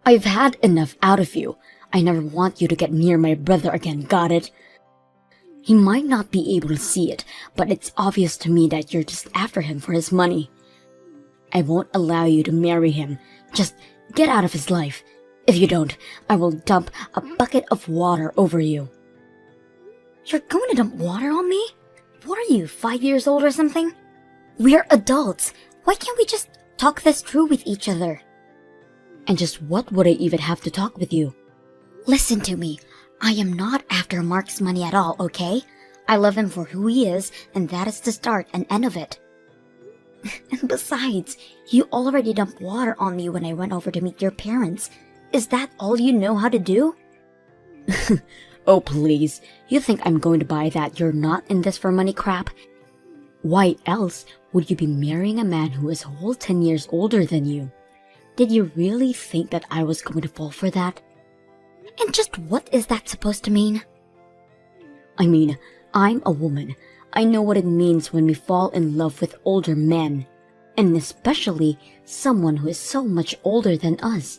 I've had enough out of you. I never want you to get near my brother again, got it? He might not be able to see it, but it's obvious to me that you're just after him for his money. I won't allow you to marry him. Just get out of his life. If you don't, I will dump a bucket of water over you. You're going to dump water on me? What are you, 5 years old or something? We're adults. Why can't we just talk this through with each other? And just what would I even have to talk with you? Listen to me. I am not after Mark's money at all, okay? I love him for who he is, and that is the start and end of it. And besides, you already dumped water on me when I went over to meet your parents. Is that all you know how to do? Oh please, you think I'm going to buy that you're not in this for money crap? Why else would you be marrying a man who is a whole 10 years older than you? Did you really think that I was going to fall for that? And just what is that supposed to mean? I mean, I'm a woman. I know what it means when we fall in love with older men, and especially someone who is so much older than us.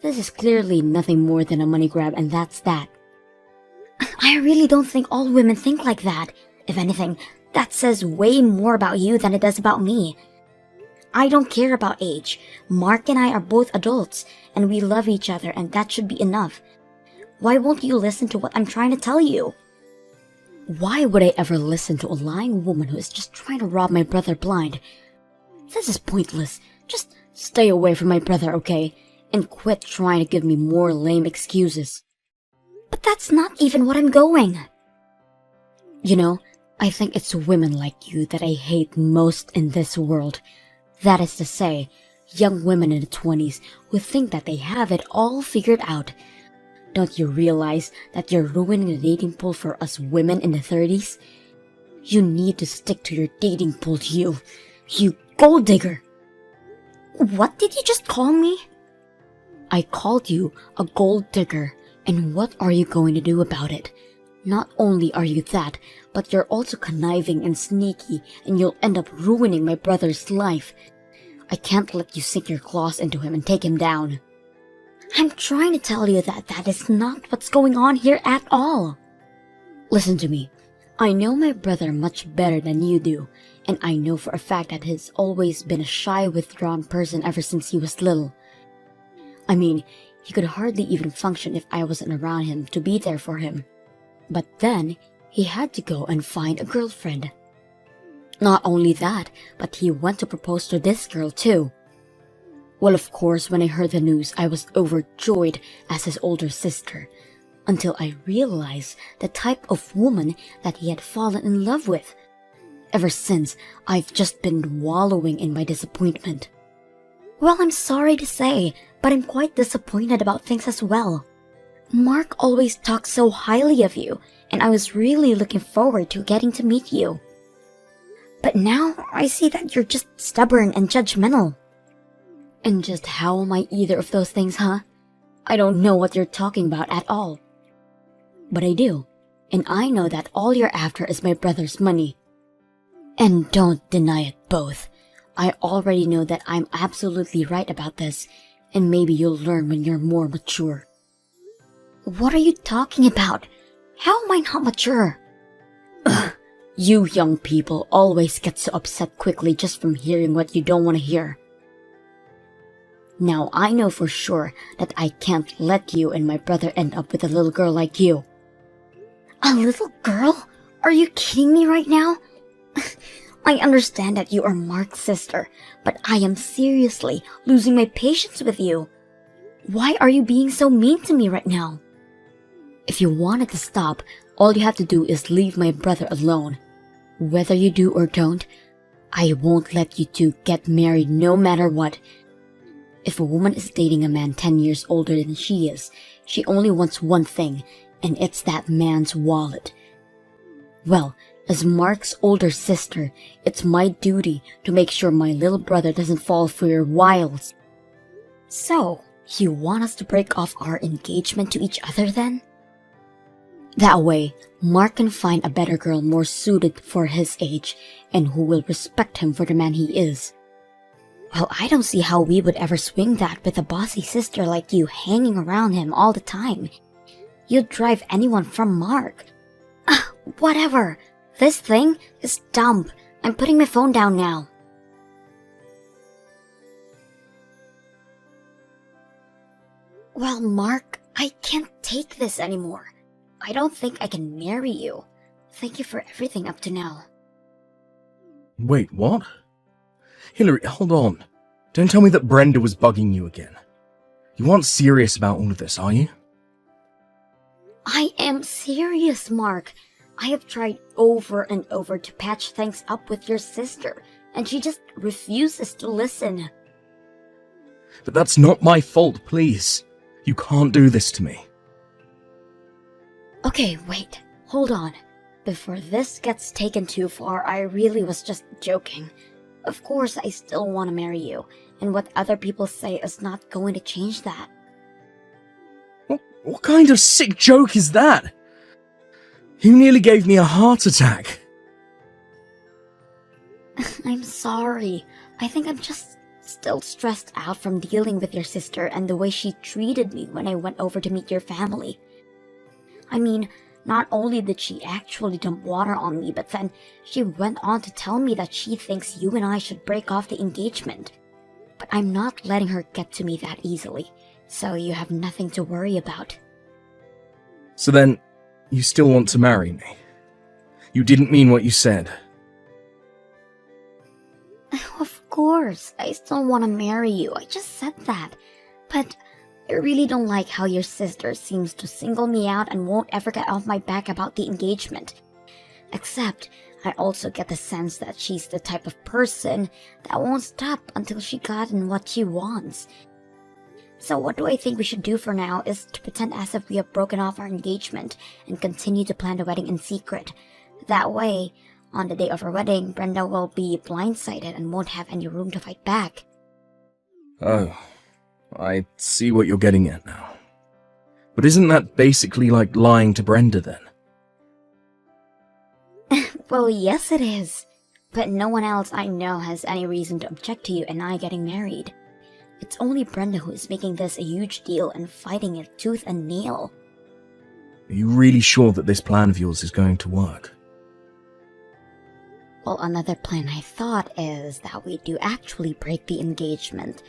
This is clearly nothing more than a money grab, and that's that. I really don't think all women think like that. If anything, that says way more about you than it does about me. I don't care about age. Mark and I are both adults, and we love each other, and that should be enough. Why won't you listen to what I'm trying to tell you? Why would I ever listen to a lying woman who is just trying to rob my brother blind? This is pointless. Just stay away from my brother, okay? And quit trying to give me more lame excuses. But that's not even what I'm going. You know, I think it's women like you that I hate most in this world. That is to say, young women in the 20s who think that they have it all figured out. Don't you realize that you're ruining the dating pool for us women in the 30s? You need to stick to your dating pool, you gold digger. What did you just call me? I called you a gold digger, and what are you going to do about it? Not only are you that, but you're also conniving and sneaky, and you'll end up ruining my brother's life. I can't let you sink your claws into him and take him down. I'm trying to tell you that that is not what's going on here at all. Listen to me. I know my brother much better than you do, and I know for a fact that he's always been a shy, withdrawn person ever since he was little. I mean, he could hardly even function if I wasn't around him to be there for him. But then, he had to go and find a girlfriend. Not only that, but he went to propose to this girl too. Well, of course, when I heard the news, I was overjoyed as his older sister, until I realized the type of woman that he had fallen in love with. Ever since, I've just been wallowing in my disappointment. Well, I'm sorry to say, but I'm quite disappointed about things as well. Mark always talks so highly of you, and I was really looking forward to getting to meet you. But now, I see that you're just stubborn and judgmental. And just how am I either of those things, huh? I don't know what you're talking about at all. But I do, and I know that all you're after is my brother's money. And don't deny it both. I already know that I'm absolutely right about this, and maybe you'll learn when you're more mature. What are you talking about? How am I not mature? Ugh, you young people always get so upset quickly just from hearing what you don't want to hear. Now I know for sure that I can't let you and my brother end up with a little girl like you. A little girl? Are you kidding me right now? I understand that you are Mark's sister, but I am seriously losing my patience with you. Why are you being so mean to me right now? If you want it to stop, all you have to do is leave my brother alone. Whether you do or don't, I won't let you two get married no matter what. If a woman is dating a man 10 years older than she is, she only wants one thing, and it's that man's wallet. Well, as Mark's older sister, it's my duty to make sure my little brother doesn't fall for your wiles. So, you want us to break off our engagement to each other then? That way, Mark can find a better girl more suited for his age and who will respect him for the man he is. Well, I don't see how we would ever swing that with a bossy sister like you hanging around him all the time. You'd drive anyone from Mark. Whatever. This thing is dumb. I'm putting my phone down now. Well, Mark, I can't take this anymore. I don't think I can marry you. Thank you for everything up to now. Wait, what? Hilary, hold on. Don't tell me that Brenda was bugging you again. You aren't serious about all of this, are you? I am serious, Mark. I have tried over and over to patch things up with your sister, and she just refuses to listen. But that's not my fault, please. You can't do this to me. Okay, wait. Hold on. Before this gets taken too far, I really was just joking. Of course, I still want to marry you, and what other people say is not going to change that. What kind of sick joke is that? You nearly gave me a heart attack. I'm sorry. I think I'm just still stressed out from dealing with your sister and the way she treated me when I went over to meet your family. I mean, not only did she actually dump water on me, but then she went on to tell me that she thinks you and I should break off the engagement. But I'm not letting her get to me that easily, so you have nothing to worry about. So then, you still want to marry me? You didn't mean what you said. Of course, I still want to marry you. I just said that. But I really don't like how your sister seems to single me out and won't ever get off my back about the engagement. Except, I also get the sense that she's the type of person that won't stop until she gotten what she wants. So what do I think we should do for now is to pretend as if we have broken off our engagement and continue to plan the wedding in secret. That way, on the day of our wedding, Brenda will be blindsided and won't have any room to fight back. Oh, I see what you're getting at now. But isn't that basically like lying to Brenda then? Well, yes it is. But no one else I know has any reason to object to you and I getting married. It's only Brenda who is making this a huge deal and fighting it tooth and nail. Are you really sure that this plan of yours is going to work? Well, another plan I thought is that we do actually break the engagement.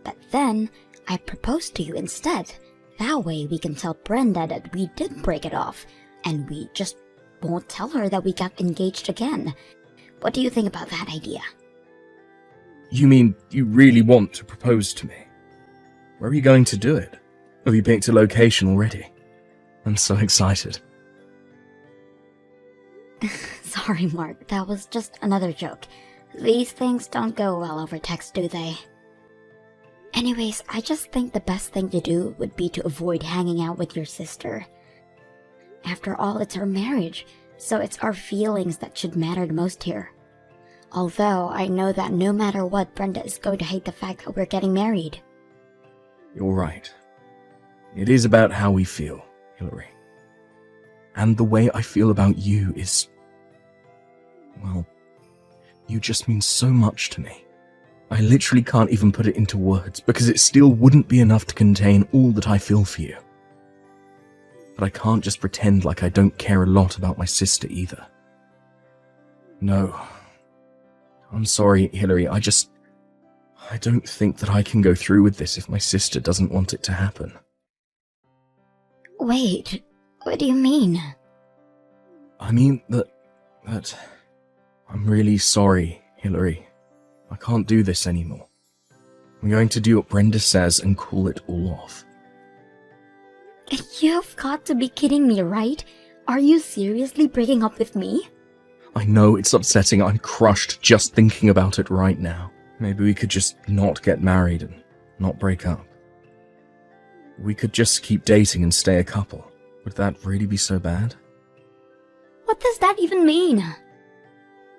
But then, I propose to you instead. That way we can tell Brenda that we did break it off, and we just won't tell her that we got engaged again. What do you think about that idea? You mean you really want to propose to me? Where are you going to do it? Have you picked a location already? I'm so excited. Sorry, Mark, that was just another joke. These things don't go well over text, do they? Anyways, I just think the best thing to do would be to avoid hanging out with your sister. After all, it's our marriage, so it's our feelings that should matter the most here. Although, I know that no matter what, Brenda is going to hate the fact that we're getting married. You're right. It is about how we feel, Hilary. And the way I feel about you is... well, you just mean so much to me. I literally can't even put it into words because it still wouldn't be enough to contain all that I feel for you. But I can't just pretend like I don't care a lot about my sister either. No. I'm sorry, Hilary, I don't think that I can go through with this if my sister doesn't want it to happen. Wait, what do you mean? I mean that I'm really sorry, Hilary. I can't do this anymore. I'm going to do what Brenda says and call it all off. You've got to be kidding me, right? Are you seriously breaking up with me? I know it's upsetting. I'm crushed just thinking about it right now. Maybe we could just not get married and not break up. We could just keep dating and stay a couple. Would that really be so bad? What does that even mean?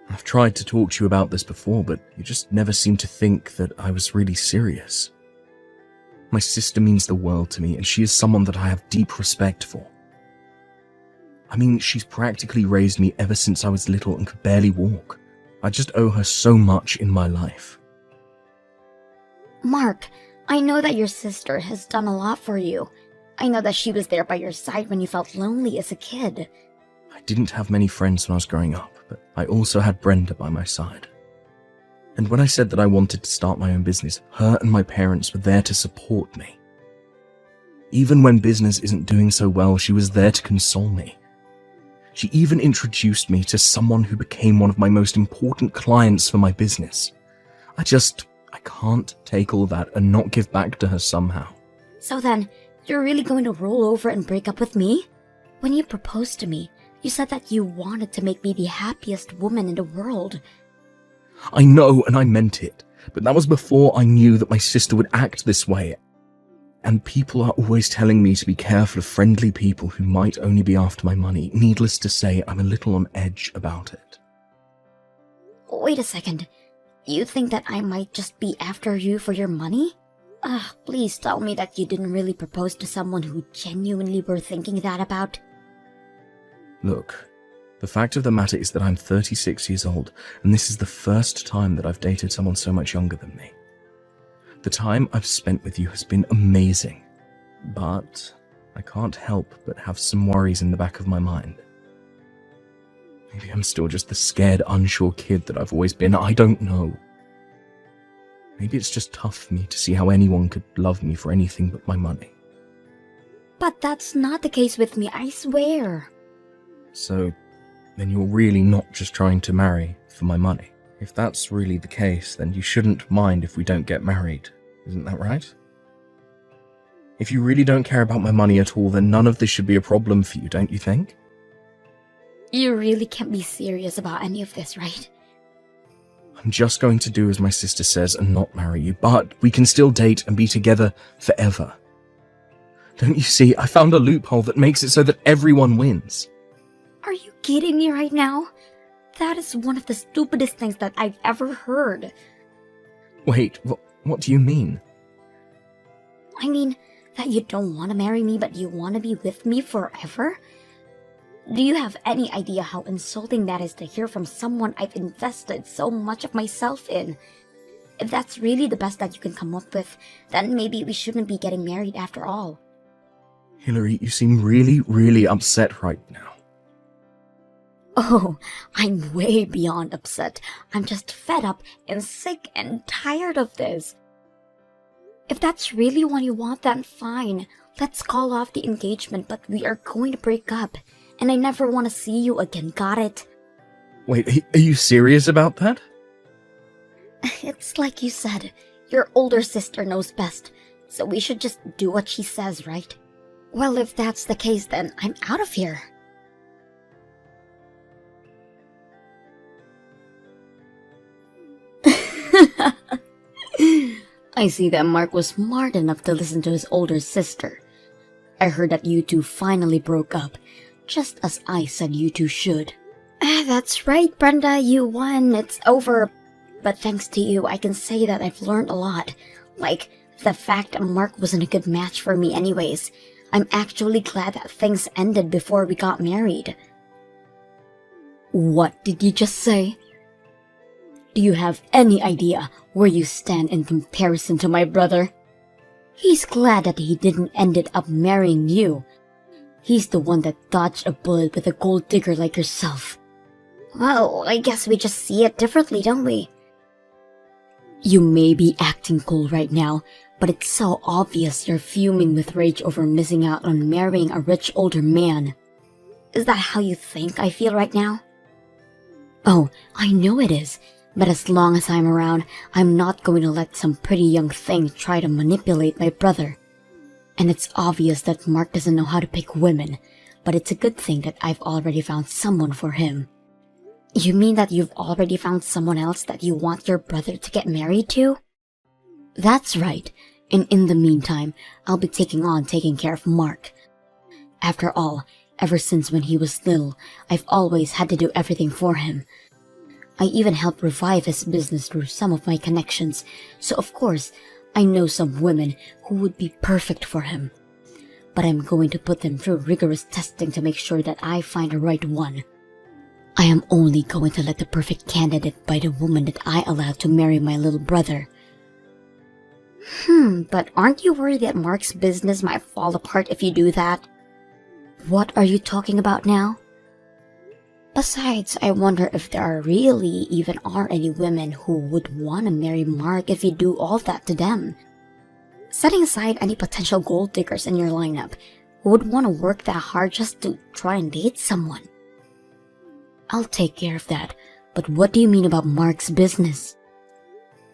I've tried to talk to you about this before, but you just never seemed to think that I was really serious. My sister means the world to me, and she is someone that I have deep respect for. I mean, she's practically raised me ever since I was little and could barely walk. I just owe her so much in my life. Mark, I know that your sister has done a lot for you. I know that she was there by your side when you felt lonely as a kid. I didn't have many friends when I was growing up, but I also had Brenda by my side. And when I said that I wanted to start my own business, her and my parents were there to support me. Even when business isn't doing so well, she was there to console me. She even introduced me to someone who became one of my most important clients for my business. I can't take all that and not give back to her somehow. So then, you're really going to roll over and break up with me? When you proposed to me, you said that you wanted to make me the happiest woman in the world. I know, and I meant it, but that was before I knew that my sister would act this way. And people are always telling me to be careful of friendly people who might only be after my money. Needless to say, I'm a little on edge about it. Wait a second. You think that I might just be after you for your money? Please tell me that you didn't really propose to someone who genuinely were thinking that about. Look, the fact of the matter is that I'm 36 years old, and this is the first time that I've dated someone so much younger than me. The time I've spent with you has been amazing, but I can't help but have some worries in the back of my mind. Maybe I'm still just the scared, unsure kid that I've always been. I don't know. Maybe it's just tough for me to see how anyone could love me for anything but my money. But that's not the case with me, I swear. So, then you're really not just trying to marry for my money? If that's really the case, then you shouldn't mind if we don't get married, isn't that right? If you really don't care about my money at all, then none of this should be a problem for you, don't you think? You really can't be serious about any of this, right? I'm just going to do as my sister says and not marry you, but we can still date and be together forever. Don't you see, I found a loophole that makes it so that everyone wins. Are you kidding me right now? That is one of the stupidest things that I've ever heard. Wait, what do you mean? I mean, that you don't want to marry me but you want to be with me forever? Do you have any idea how insulting that is to hear from someone I've invested so much of myself in? If that's really the best that you can come up with, then maybe we shouldn't be getting married after all. Hillary, you seem really, really upset right now. Oh, I'm way beyond upset. I'm just fed up and sick and tired of this. If that's really what you want, then fine. Let's call off the engagement, but we are going to break up. And I never want to see you again, got it? Wait, are you serious about that? It's like you said, your older sister knows best, so we should just do what she says, right? Well, if that's the case, then I'm out of here. I see that Mark was smart enough to listen to his older sister. I heard that you two finally broke up, just as I said you two should. That's right, Brenda, you won. It's over. But thanks to you, I can say that I've learned a lot. Like, the fact that Mark wasn't a good match for me anyways. I'm actually glad that things ended before we got married. What did you just say? Do you have any idea where you stand in comparison to my brother? He's glad that he didn't ended up marrying you. He's the one that dodged a bullet with a gold digger like yourself. Well, I guess we just see it differently, don't we? You may be acting cool right now, but it's so obvious you're fuming with rage over missing out on marrying a rich older man. Is that how you think I feel right now? Oh, I know it is. But as long as I'm around, I'm not going to let some pretty young thing try to manipulate my brother. And it's obvious that Mark doesn't know how to pick women, but it's a good thing that I've already found someone for him. You mean that you've already found someone else that you want your brother to get married to? That's right, and in the meantime, I'll be taking care of Mark. After all, ever since when he was little, I've always had to do everything for him. I even helped revive his business through some of my connections, so of course, I know some women who would be perfect for him. But I'm going to put them through rigorous testing to make sure that I find the right one. I am only going to let the perfect candidate by the woman that I allowed to marry my little brother. But aren't you worried that Mark's business might fall apart if you do that? What are you talking about now? Besides, I wonder if there really even are any women who would want to marry Mark if you do all that to them. Setting aside any potential gold diggers in your lineup, who would want to work that hard just to try and date someone? I'll take care of that, but what do you mean about Mark's business?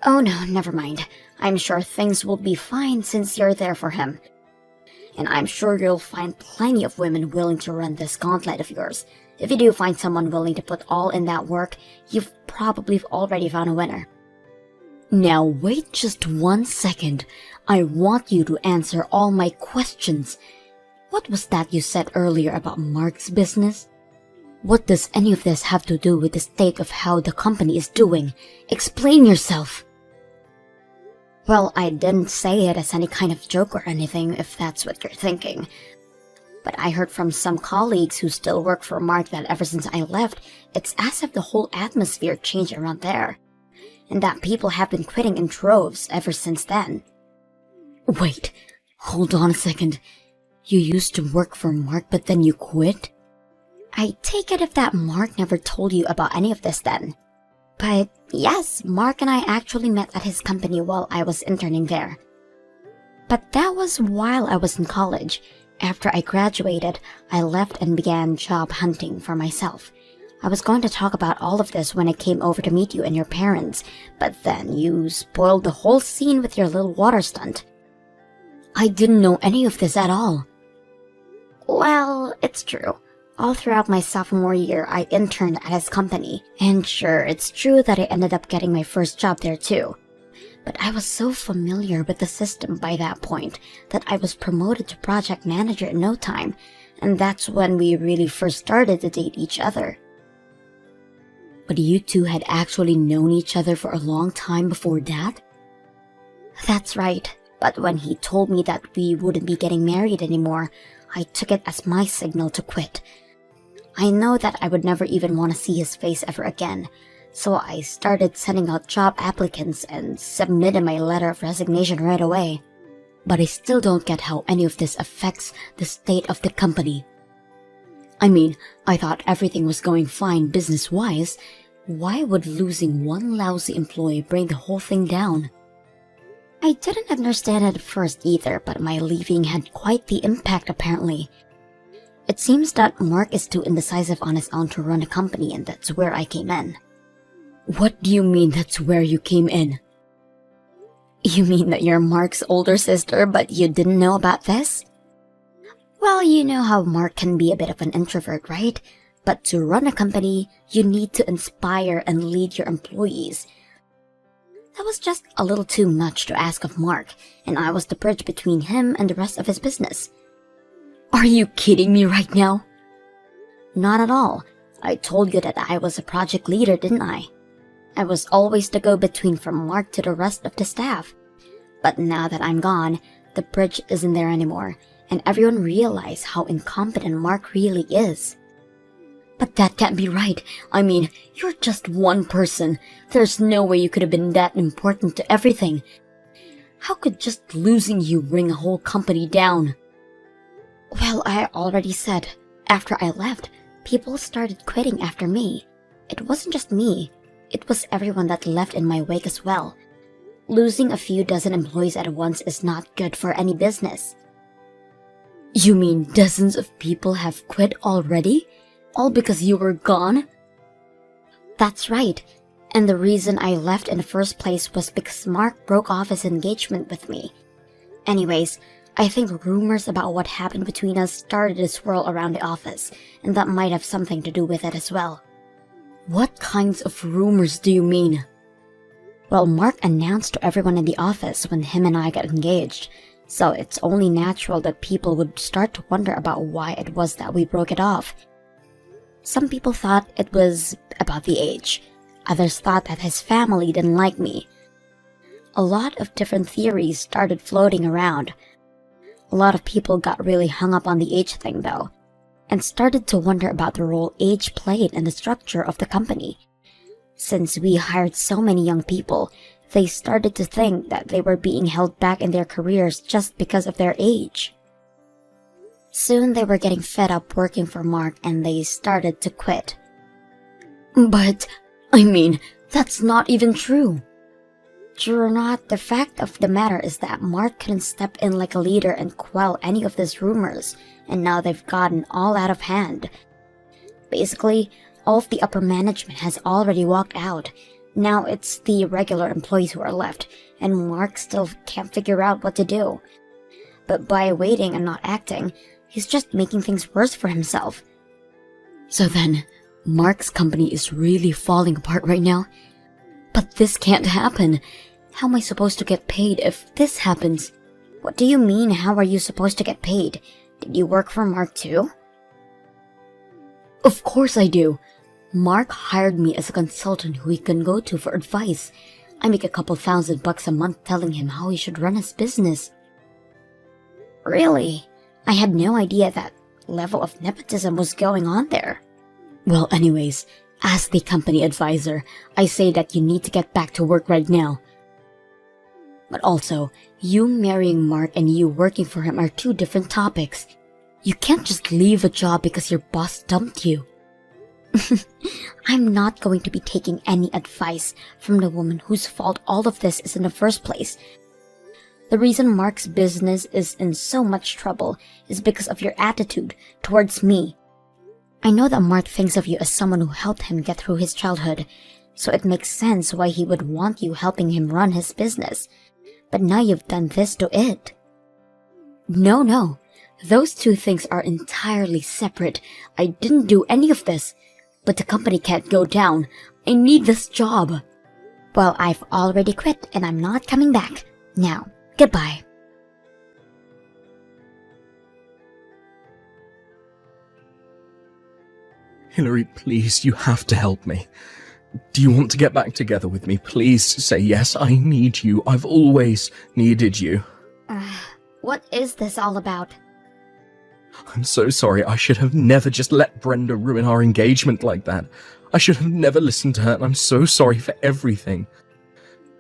Oh no, never mind. I'm sure things will be fine since you're there for him. And I'm sure you'll find plenty of women willing to run this gauntlet of yours. If you do find someone willing to put all in that work, you've probably already found a winner. Now wait just 1 second. I want you to answer all my questions. What was that you said earlier about Mark's business? What does any of this have to do with the state of how the company is doing? Explain yourself. Well, I didn't say it as any kind of joke or anything, if that's what you're thinking. But I heard from some colleagues who still work for Mark that ever since I left, it's as if the whole atmosphere changed around there. And that people have been quitting in droves ever since then. Wait, hold on a second. You used to work for Mark, but then you quit? I take it if that Mark never told you about any of this then. But yes, Mark and I actually met at his company while I was interning there. But that was while I was in college. After I graduated, I left and began job hunting for myself. I was going to talk about all of this when I came over to meet you and your parents, but then you spoiled the whole scene with your little water stunt. I didn't know any of this at all. Well, it's true. All throughout my sophomore year, I interned at his company, and sure, it's true that I ended up getting my first job there too. But I was so familiar with the system by that point that I was promoted to project manager in no time, and that's when we really first started to date each other. But you two had actually known each other for a long time before that? That's right, but when he told me that we wouldn't be getting married anymore, I took it as my signal to quit. I know that I would never even want to see his face ever again, so I started sending out job applicants and submitted my letter of resignation right away. But I still don't get how any of this affects the state of the company. I mean, I thought everything was going fine business-wise. Why would losing one lousy employee bring the whole thing down? I didn't understand it at first either, but my leaving had quite the impact apparently. It seems that Mark is too indecisive on his own to run a company, and that's where I came in. What do you mean that's where you came in? You mean that you're Mark's older sister, but you didn't know about this? Well, you know how Mark can be a bit of an introvert, right? But to run a company, you need to inspire and lead your employees. That was just a little too much to ask of Mark, and I was the bridge between him and the rest of his business. Are you kidding me right now? Not at all. I told you that I was a project leader, didn't I? I was always the go-between from Mark to the rest of the staff. But now that I'm gone, the bridge isn't there anymore, and everyone realized how incompetent Mark really is. But that can't be right. I mean, you're just one person. There's no way you could have been that important to everything. How could just losing you bring a whole company down? Well, I already said, after I left, people started quitting after me. It wasn't just me. It was everyone that left in my wake as well. Losing a few dozen employees at once is not good for any business. You mean dozens of people have quit already? All because you were gone? That's right. And the reason I left in the first place was because Mark broke off his engagement with me. Anyways, I think rumors about what happened between us started to swirl around the office, and that might have something to do with it as well. What kinds of rumors do you mean? Well, Mark announced to everyone in the office when him and I got engaged, so it's only natural that people would start to wonder about why it was that we broke it off. Some people thought it was about the age. Others thought that his family didn't like me. A lot of different theories started floating around. A lot of people got really hung up on the age thing though, and started to wonder about the role age played in the structure of the company. Since we hired so many young people, They started to think that they were being held back in their careers just because of their age. Soon they were getting fed up working for Mark and they started to quit. But, that's not even true. True or not, the fact of the matter is that Mark couldn't step in like a leader and quell any of these rumors, and now they've gotten all out of hand. Basically, all of the upper management has already walked out. Now it's the regular employees who are left, and Mark still can't figure out what to do. But by waiting and not acting, he's just making things worse for himself. So then, Mark's company is really falling apart right now? But this can't happen. How am I supposed to get paid if this happens? What do you mean, how are you supposed to get paid? Did you work for Mark too? Of course I do. Mark hired me as a consultant who he can go to for advice. I make a couple $1,000 a month telling him how he should run his business. Really? I had no idea that level of nepotism was going on there. Well, anyways, as the company advisor, I say that you need to get back to work right now. But also, you marrying Mark and you working for him are two different topics. You can't just leave a job because your boss dumped you. I'm not going to be taking any advice from the woman whose fault all of this is in the first place. The reason Mark's business is in so much trouble is because of your attitude towards me. I know that Mark thinks of you as someone who helped him get through his childhood, so it makes sense why he would want you helping him run his business. But now you've done this to it. No. Those two things are entirely separate. I didn't do any of this. But the company can't go down. I need this job. Well, I've already quit and I'm not coming back. Now, goodbye. Hillary, please, you have to help me. Do you want to get back together with me? Please say yes, I need you. I've always needed you. What is this all about? I'm so sorry. I should have never just let Brenda ruin our engagement like that. I should have never listened to her, and I'm so sorry for everything.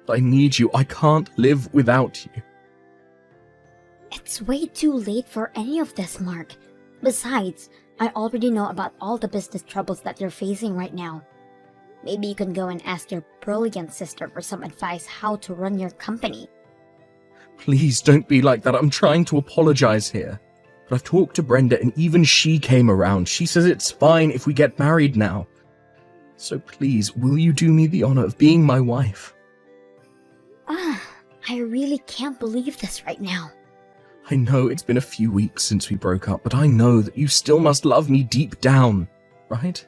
But I need you. I can't live without you. It's way too late for any of this, Mark. Besides, I already know about all the business troubles that you're facing right now. Maybe you can go and ask your brilliant sister for some advice how to run your company. Please don't be like that. I'm trying to apologize here. But I've talked to Brenda and even she came around. She says it's fine if we get married now. So please, will you do me the honor of being my wife? I really can't believe this right now. I know it's been a few weeks since we broke up, but I know that you still must love me deep down, right?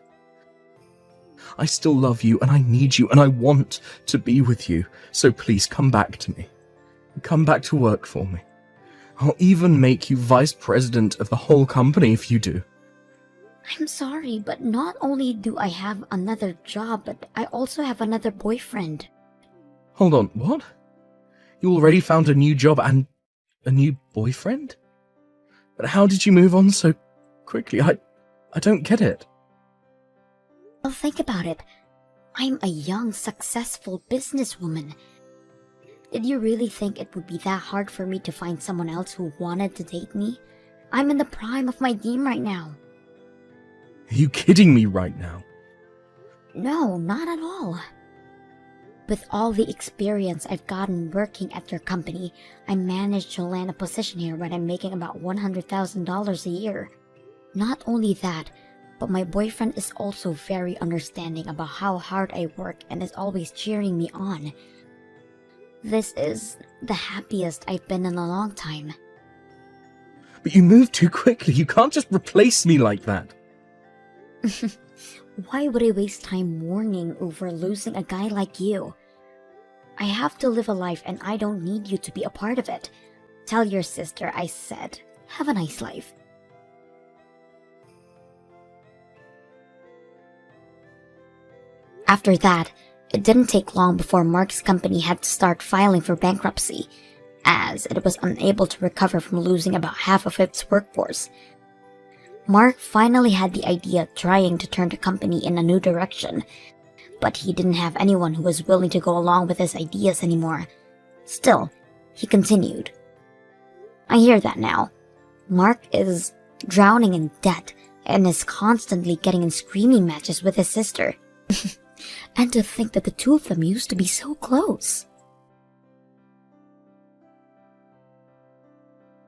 I still love you and I need you and I want to be with you. So please come back to me. Come back to work for me. I'll even make you vice president of the whole company if you do. I'm sorry, but not only do I have another job, but I also have another boyfriend. Hold on, what? You already found a new job and a new boyfriend? But how did you move on so quickly? I don't get it. Well, think about it. I'm a young, successful businesswoman. Did you really think it would be that hard for me to find someone else who wanted to date me? I'm in the prime of my game right now. Are you kidding me right now? No, not at all. With all the experience I've gotten working at your company, I managed to land a position here where I'm making about $100,000 a year. Not only that, but my boyfriend is also very understanding about how hard I work and is always cheering me on. This is the happiest I've been in a long time. But you moved too quickly. You can't just replace me like that. Why would I waste time mourning over losing a guy like you? I have to live a life and I don't need you to be a part of it. Tell your sister I said, have a nice life. After that, it didn't take long before Mark's company had to start filing for bankruptcy, as it was unable to recover from losing about half of its workforce. Mark finally had the idea of trying to turn the company in a new direction, but he didn't have anyone who was willing to go along with his ideas anymore. Still, he continued. I hear that now. Mark is drowning in debt and is constantly getting in screaming matches with his sister. And to think that the two of them used to be so close.